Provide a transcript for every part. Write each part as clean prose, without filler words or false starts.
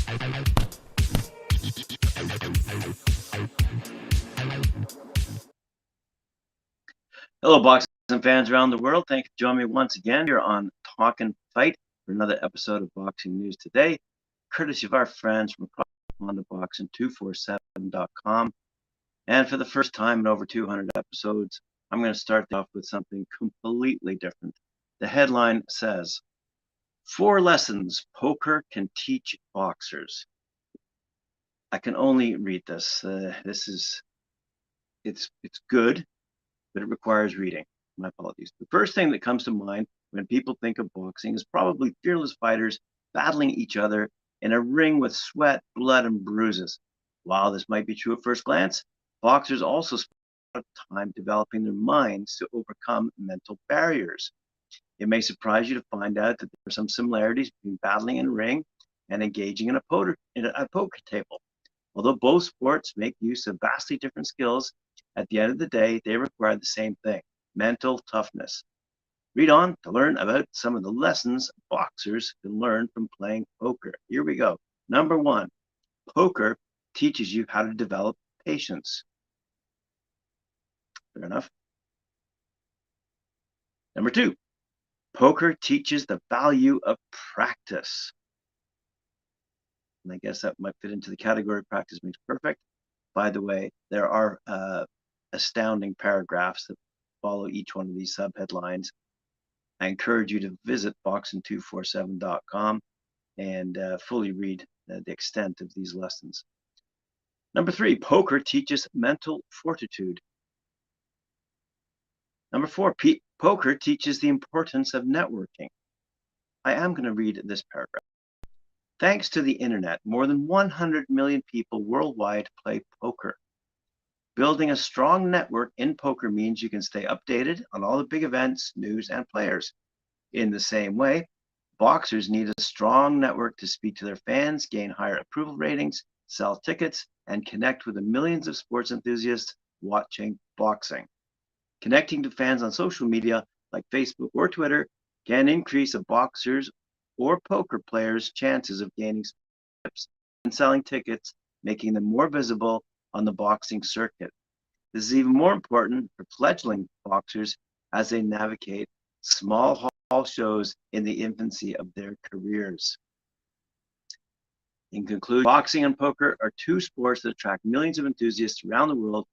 Hello, boxing fans around the world. Thank you for joining me once again here on Talkin Fight for another episode of Boxing News Today, courtesy of our friends from across boxing247.com. And for the first time in over 200 episodes, I'm going to start off with something completely different. The headline says, 4 lessons poker can teach boxers. I can only read this. It's good, but it requires reading. My apologies. The first thing that comes to mind when people think of boxing is probably fearless fighters battling each other in a ring with sweat, blood, and bruises. While this might be true at first glance, boxers also spend a lot of time developing their minds to overcome mental barriers. It may surprise you to find out that there are some similarities between battling in a ring and engaging in a poker table. Although both sports make use of vastly different skills, at the end of the day, they require the same thing: mental toughness. Read on to learn about some of the lessons boxers can learn from playing poker. Here we go. Number 1, poker teaches you how to develop patience. Fair enough. Number 2, poker teaches the value of practice. And I guess that might fit into the category practice makes perfect. By the way, there are astounding paragraphs that follow each one of these subheadlines. I encourage you to visit boxing247.com and fully read the extent of these lessons. Number 3, poker teaches mental fortitude. Number 4, poker teaches the importance of networking. I am going to read this paragraph. Thanks to the internet, more than 100 million people worldwide play poker. Building a strong network in poker means you can stay updated on all the big events, news, and players. In the same way, boxers need a strong network to speak to their fans, gain higher approval ratings, sell tickets, and connect with the millions of sports enthusiasts watching boxing. Connecting to fans on social media like Facebook or Twitter can increase a boxer's or poker players' chances of gaining sponsorships and selling tickets, making them more visible on the boxing circuit. This is even more important for fledgling boxers as they navigate small hall shows in the infancy of their careers. In conclusion, boxing and poker are 2 sports that attract millions of enthusiasts around the world.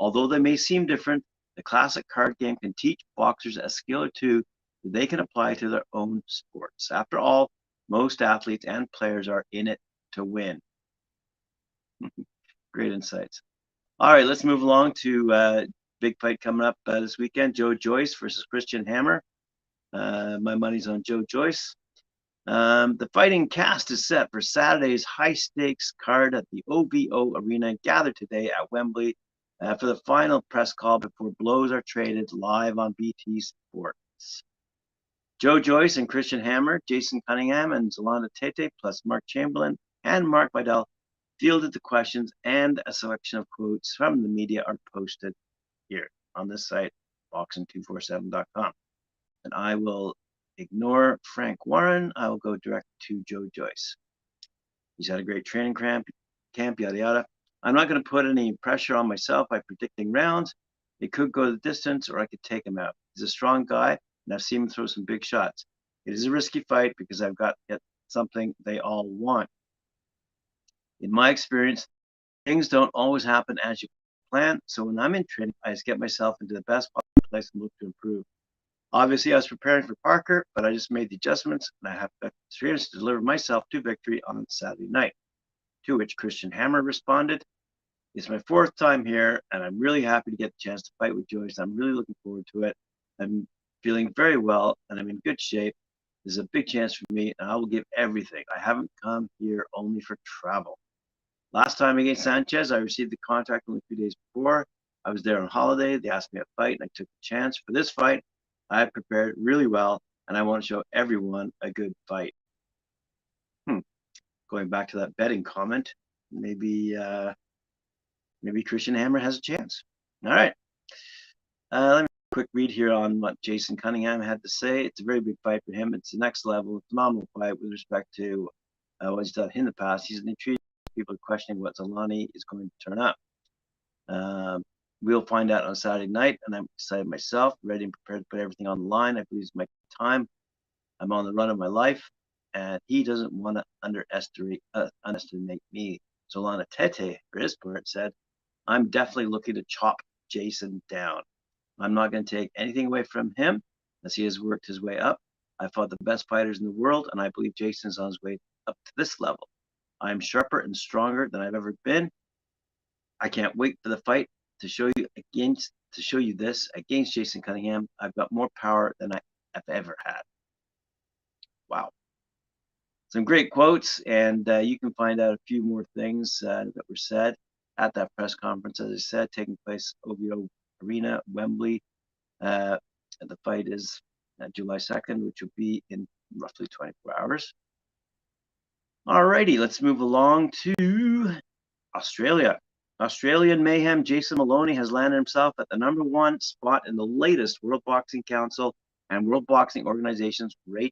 Although they may seem different, the classic card game can teach boxers a skill or two that they can apply to their own sports. After all, most athletes and players are in it to win. Great insights. All right, let's move along to big fight coming up this weekend. Joyce versus Christian Hammer. My money's on Joyce. The fighting cast is set for Saturday's high-stakes card at the OVO Arena, gathered today at Wembley for the final press call before blows are traded live on BT Sports. Joyce and Christian Hammer, Jason Cunningham and Zolanda Tete, plus Mark Chamberlain and Mark Vidal fielded the questions, and a selection of quotes from the media are posted here on this site, boxing247.com. And I will ignore Frank Warren. I will go direct to Joyce. He's had a great training camp, yada, yada. I'm not going to put any pressure on myself by predicting rounds. It could go the distance, or I could take him out. He's a strong guy, and I've seen him throw some big shots. It is a risky fight because I've got to get something they all want. In my experience, things don't always happen as you plan, so when I'm in training, I just get myself into the best possible place and look to improve. Obviously, I was preparing for Parker, but I just made the adjustments, and I have got experience to deliver myself to victory on Saturday night. To which Christian Hammer responded, "It's my 4th time here, and I'm really happy to get the chance to fight with Joyce. I'm really looking forward to it. I'm feeling very well, and I'm in good shape. This is a big chance for me, and I will give everything. I haven't come here only for travel. Last time against Sanchez, I received the contract only 2 days before. I was there on holiday. They asked me to fight, and I took the chance. For this fight, I have prepared really well, and I want to show everyone a good fight." Going back to that betting comment, maybe Christian Hammer has a chance. All right. Let me quick read here on what Jason Cunningham had to say. It's a very big fight for him. It's the next level, phenomenal fight with respect to what he's done in the past. He's an intriguing. People are questioning what Maloney is going to turn up. We'll find out on Saturday night, and I'm excited myself, ready and prepared to put everything on the line. I believe it's my time. I'm on the run of my life, and he doesn't want to underestimate me. Solana Tete, for his part, said, I'm definitely looking to chop Jason down. I'm not going to take anything away from him as he has worked his way up. I fought the best fighters in the world, and I believe Jason is on his way up to this level. I am sharper and stronger than I've ever been. I can't wait for the fight to show you this against Jason Cunningham. I've got more power than I have ever had. Wow. Some great quotes, and you can find out a few more things that were said at that press conference, as I said, taking place at OVO Arena, Wembley. The fight is July 2nd, which will be in roughly 24 hours. Alrighty, let's move along to Australia. Australian mayhem Jason Maloney has landed himself at the #1 spot in the latest World Boxing Council and World Boxing Organization's ratings.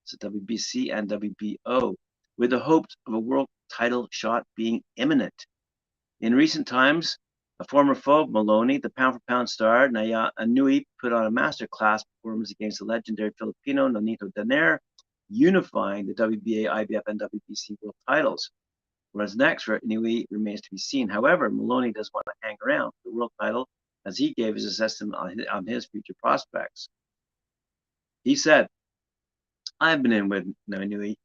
So WBC and WBO, with the hopes of a world title shot being imminent. In recent times, a former foe of Maloney, the pound-for-pound star Naya Anui, put on a masterclass performance against the legendary Filipino Nonito Daner, unifying the WBA, IBF, and WBC world titles. Whereas next for Inui remains to be seen. However, Maloney does want to hang around for the world title, as he gave his assessment on his future prospects. He said, I've been in with Inui.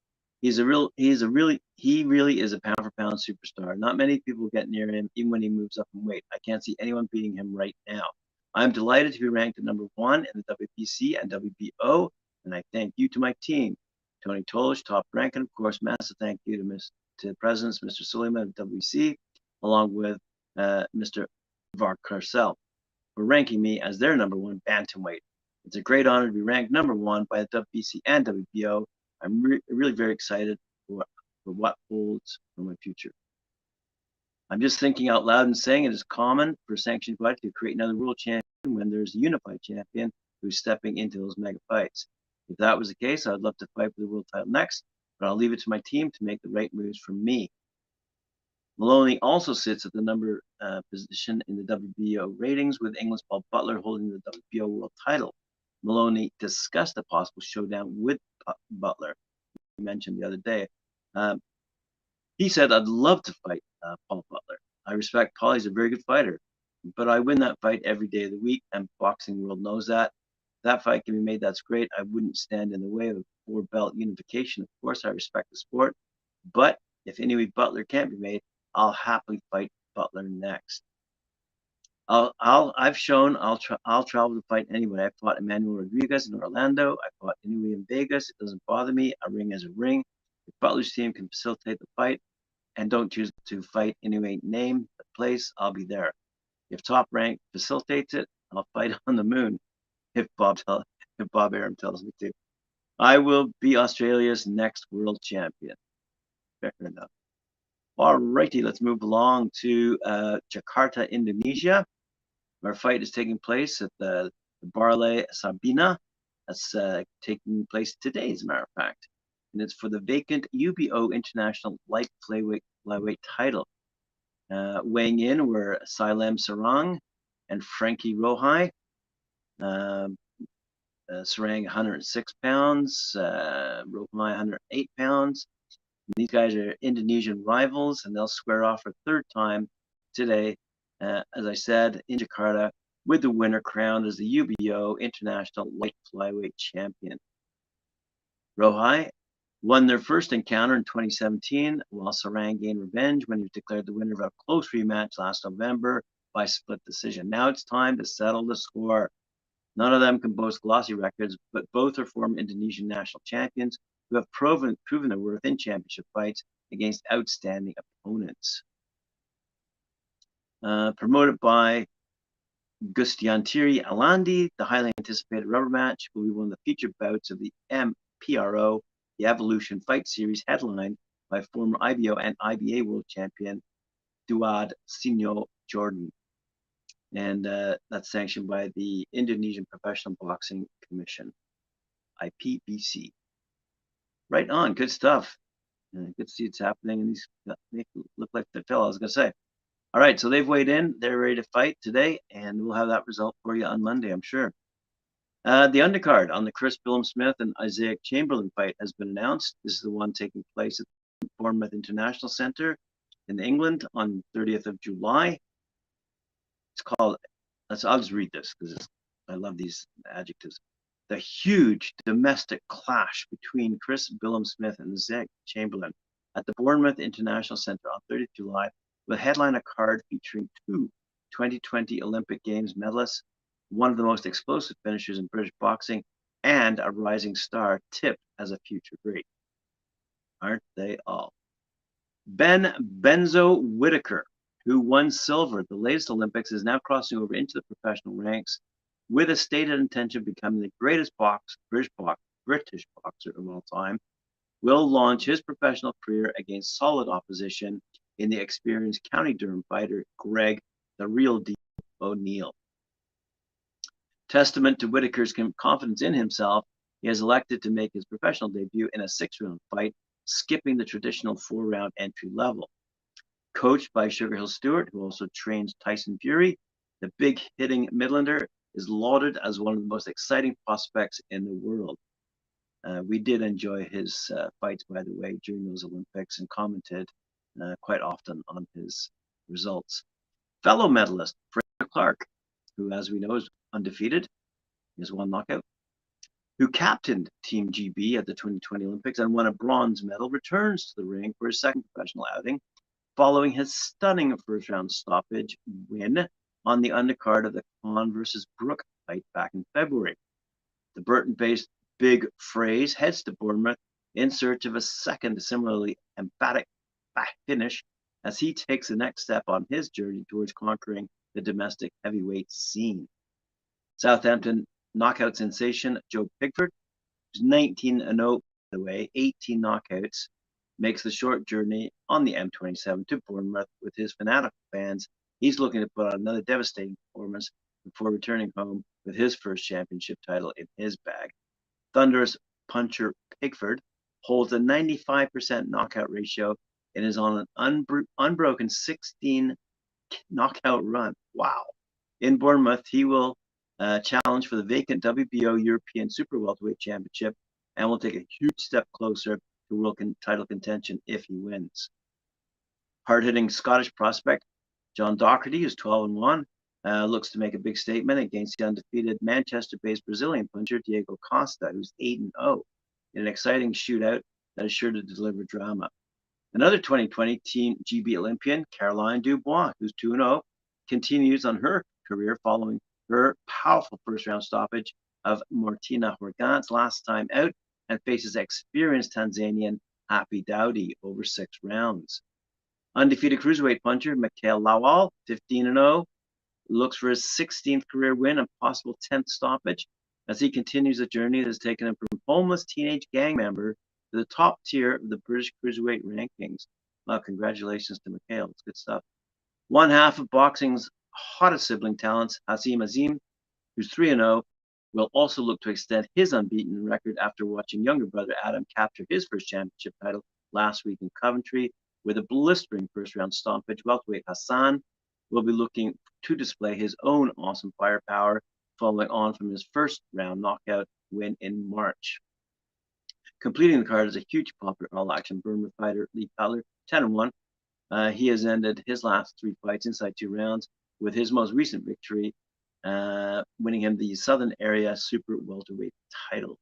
He really is a pound for pound superstar. Not many people get near him, even when he moves up in weight. I can't see anyone beating him right now. I'm delighted to be ranked at #1 in the WBC and WBO, and I thank you to my team. Tony Tolish, top rank, and of course, massive thank you to the presidents, Mr. Suleiman of WBC, along with Mr. Varkarcel, for ranking me as their #1 bantamweight. It's a great honor to be ranked #1 by the WBC and WBO. I'm really very excited for what holds for my future. I'm just thinking out loud and saying it is common for sanctioned fight to create another world champion when there's a unified champion who's stepping into those mega fights. If that was the case, I'd love to fight for the world title next, but I'll leave it to my team to make the right moves for me. Maloney also sits at the number position in the WBO ratings, with England's Paul Butler holding the WBO world title. Maloney discussed a possible showdown with Butler, we mentioned the other day. He said, I'd love to fight Paul Butler. I respect Paul, he's a very good fighter, but I win that fight every day of the week, and boxing world knows that. If that fight can be made, that's great. I wouldn't stand in the way of four-belt unification. Of course, I respect the sport, but if Inui Butler can't be made, I'll happily fight Butler next. I've shown I'll travel to fight anyone. I fought Emmanuel Rodriguez in Orlando. I fought Inui in Vegas. It doesn't bother me. A ring is a ring. If Butler's team can facilitate the fight and don't choose to fight Inui, name the place, I'll be there. If Top Rank facilitates it, I'll fight on the moon. If Bob Arum tells me to, I will be Australia's next world champion. Fair enough. All righty, let's move along to Jakarta, Indonesia. Our fight is taking place at the Barley Sabina. That's taking place today, as a matter of fact. And it's for the vacant UBO International Light Flyweight title. Weighing in were Silem Sarang and Frankie Rohai. Sarang 106 pounds, Rohai 108 pounds. These guys are Indonesian rivals, and they'll square off for a third time today, as I said, in Jakarta, with the winner crowned as the UBO International Light Flyweight Champion. Rohai won their first encounter in 2017, while Sarang gained revenge when he was declared the winner of a close rematch last November by split decision. Now it's time to settle the score. None of them can boast glossy records, but both are former Indonesian national champions who have proven their worth in championship fights against outstanding opponents. Promoted by Gustiantiri Alandi, the highly anticipated rubber match will be one of the featured bouts of the MPRO, the Evolution Fight Series, headlined by former IBO and IBA world champion Duad Sinyo Jordan. And that's sanctioned by the Indonesian Professional Boxing Commission, IPBC. Right on. Good stuff. Good to see it's happening. And these make look like the fell, I was going to say. All right, so they've weighed in. They're ready to fight today, and we'll have that result for you on Monday, I'm sure. The undercard on the Chris Billam-Smith and Isaiah Chamberlain fight has been announced. This is the one taking place at the Bournemouth International Centre in England on 30th of July. It's called, I'll just read this because I love these adjectives. The huge domestic clash between Chris Billam-Smith and Isaiah Chamberlain at the Bournemouth International Centre on 30th July will headline a card featuring two 2020 Olympic Games medalists, one of the most explosive finishers in British boxing, and a rising star tipped as a future great. Aren't they all? Ben Benzo Whitaker, who won silver at the latest Olympics, is now crossing over into the professional ranks with a stated intention of becoming the greatest British boxer of all time. Will launch his professional career against solid opposition in the experienced County Durham fighter Greg the Real Deal O'Neill. Testament to Whitaker's confidence in himself, he has elected to make his professional debut in a 6-round fight, skipping the traditional 4-round entry level. Coached by Sugar Hill Stewart, who also trains Tyson Fury, the big-hitting Midlander is lauded as one of the most exciting prospects in the world. We did enjoy his fights, by the way, during those Olympics and commented quite often on his results. Fellow medalist Fraser Clark, who, as we know, is undefeated, he has one knockout, who captained Team GB at the 2020 Olympics and won a bronze medal, returns to the ring for his second professional outing, following his stunning first-round stoppage win on the undercard of the Khan versus Brook fight back in February. The Burton-based Big Phrase heads to Bournemouth in search of a second similarly emphatic finish as he takes the next step on his journey towards conquering the domestic heavyweight scene. Southampton knockout sensation Joe Pigford, who's 19-0, by the way, 18 knockouts, makes the short journey on the M27 to Bournemouth with his fanatical fans. He's looking to put on another devastating performance before returning home with his first championship title in his bag. Thunderous puncher Pigford holds a 95% knockout ratio and is on an unbroken 16 knockout run. Wow. In Bournemouth, he will challenge for the vacant WBO European Super Welterweight Championship and will take a huge step closer to world title contention if he wins. Hard-hitting Scottish prospect John Doherty, who's 12-1, looks to make a big statement against the undefeated Manchester-based Brazilian puncher Diego Costa, who's 8-0, in an exciting shootout that is sure to deliver drama. Another 2020 Team GB Olympian, Caroline Dubois, who's 2-0, continues on her career following her powerful first-round stoppage of Martina Horgans last time out and faces experienced Tanzanian Happy Dowdy over 6 rounds. Undefeated cruiserweight puncher Mikhail Lawal, 15-0, looks for his 16th career win and possible 10th stoppage as he continues a journey that has taken him from homeless teenage gang member to the top tier of the British cruiserweight rankings. Well, congratulations to Mikhail. It's good stuff. One half of boxing's hottest sibling talents, Hasim Azim, who's 3-0, will also look to extend his unbeaten record after watching younger brother Adam capture his first championship title last week in Coventry with a blistering first-round stompage. Welterweight Hassan will be looking to display his own awesome firepower, following on from his first-round knockout win in March. Completing the card is a huge popular all-action Bournemouth fighter, Lee Fowler, 10-1. He has ended his last 3 fights inside 2 rounds, with his most recent victory winning him the Southern Area Super Welterweight title.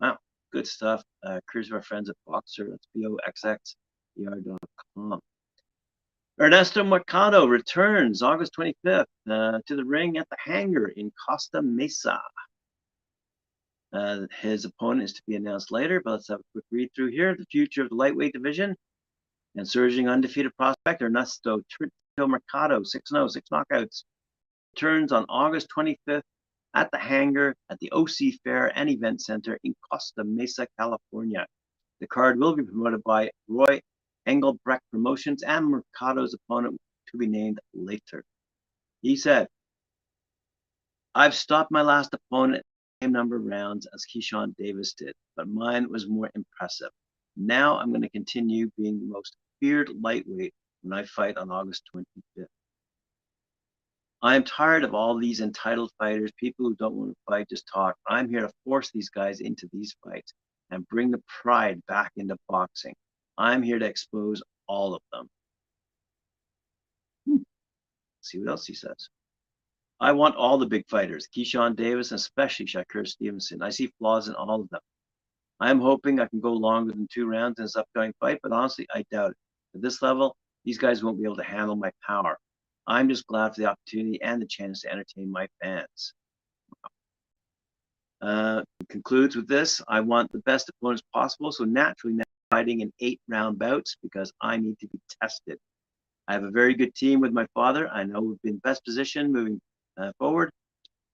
Wow, good stuff. Careers of our friends at Boxer. That's boxxer.com. Ernesto Mercado returns August 25th to the ring at the Hangar in Costa Mesa. His opponent is to be announced later, but let's have a quick read through here. The future of the lightweight division and surging undefeated prospect Ernesto Mercado, 6-0, 6 knockouts, returns on August 25th at the Hangar at the OC Fair and Event Center in Costa Mesa, California. The card will be promoted by Roy Engelbrecht Promotions and Mercado's opponent to be named later. He said, "I've stopped my last opponent same number of rounds as Keyshawn Davis did, but mine was more impressive. Now I'm going to continue being the most feared lightweight when I fight on August 25th. I am tired of all these entitled fighters, people who don't want to fight, just talk. I'm here to force these guys into these fights and bring the pride back into boxing. I'm here to expose all of them. See what else he says. I want all the big fighters, Keyshawn Davis, and especially Shakur Stevenson. I see flaws in all of them. I'm hoping I can go longer than 2 rounds in this upcoming fight, but honestly, I doubt it. At this level, these guys won't be able to handle my power. I'm just glad for the opportunity and the chance to entertain my fans. Concludes with this. I want the best opponents possible, so naturally now fighting in 8-round bouts because I need to be tested. I have a very good team with my father. I know we've been best positioned moving forward.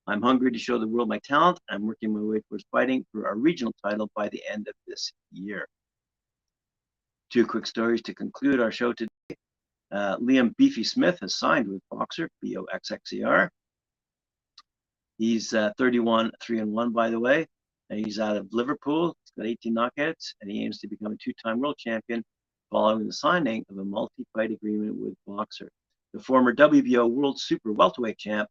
I'm hungry to show the world my talent. I'm working my way towards fighting for a regional title by the end of this year. 2 quick stories to conclude our show today. Liam Beefy Smith has signed with Boxer, BOXXER. He's 31-3-1, by the way. And he's out of Liverpool. He's got 18 knockouts, and he aims to become a 2-time world champion following the signing of a multi-fight agreement with Boxer. The former WBO World Super Welterweight champ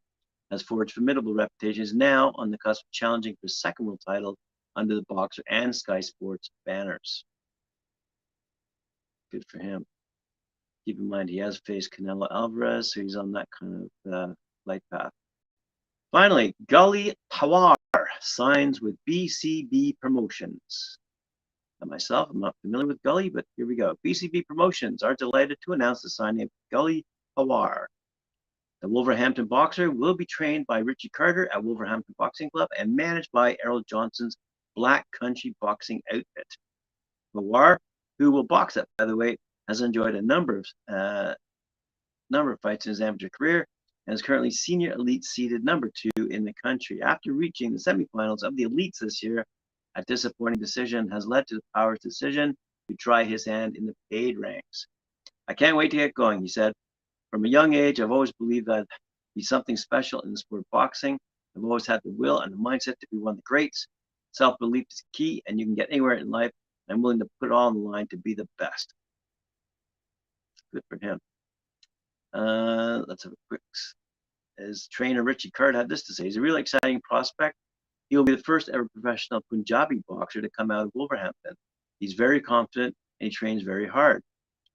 has forged formidable reputations, now on the cusp of challenging for his 2nd world title under the Boxer and Sky Sports banners. Good for him. Keep in mind, he has faced Canelo Alvarez, so he's on that kind of light path. Finally, Gully Hallar signs with BCB Promotions. And myself, I'm not familiar with Gully, but here we go. BCB Promotions are delighted to announce the signing of Gully Hallar. The Wolverhampton boxer will be trained by Richie Carter at Wolverhampton Boxing Club and managed by Errol Johnson's Black Country Boxing outfit. Hallar, who will box at featherweight, has enjoyed a number of fights in his amateur career and is currently senior elite seeded number 2 in the country. After reaching the semifinals of the elites this year, a disappointing decision has led to the Powers' decision to try his hand in the paid ranks. I can't wait to get going, he said. From a young age, I've always believed that be something special in the sport of boxing. I've always had the will and the mindset to be one of the greats. Self-belief is key, and you can get anywhere in life. I'm willing to put it all on the line to be the best. Good for him. Let's have a quick. His trainer Richie Carter had this to say: he's a really exciting prospect. He will be the first ever professional Punjabi boxer to come out of Wolverhampton. He's very confident and he trains very hard.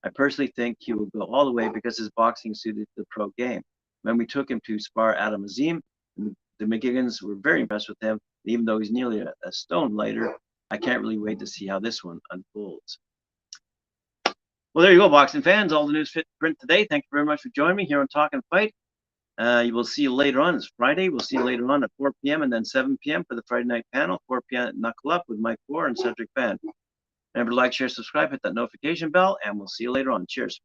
I personally think he will go all the way because his boxing suited the pro game. When we took him to spar Adam Azim, the McGiggans were very impressed with him. Even though he's nearly a stone lighter, I can't really wait to see how this one unfolds. Well, there you go, boxing fans. All the news fit print today. Thank you very much for joining me here on Talkin' Fight. You will see you later on. It's Friday. We'll see you later on at 4 p.m. and then 7 p.m. for the Friday night panel. 4 p.m. at Knuckle Up with Mike Bohr and Cedric Van. Remember to like, share, subscribe, hit that notification bell, and we'll see you later on. Cheers.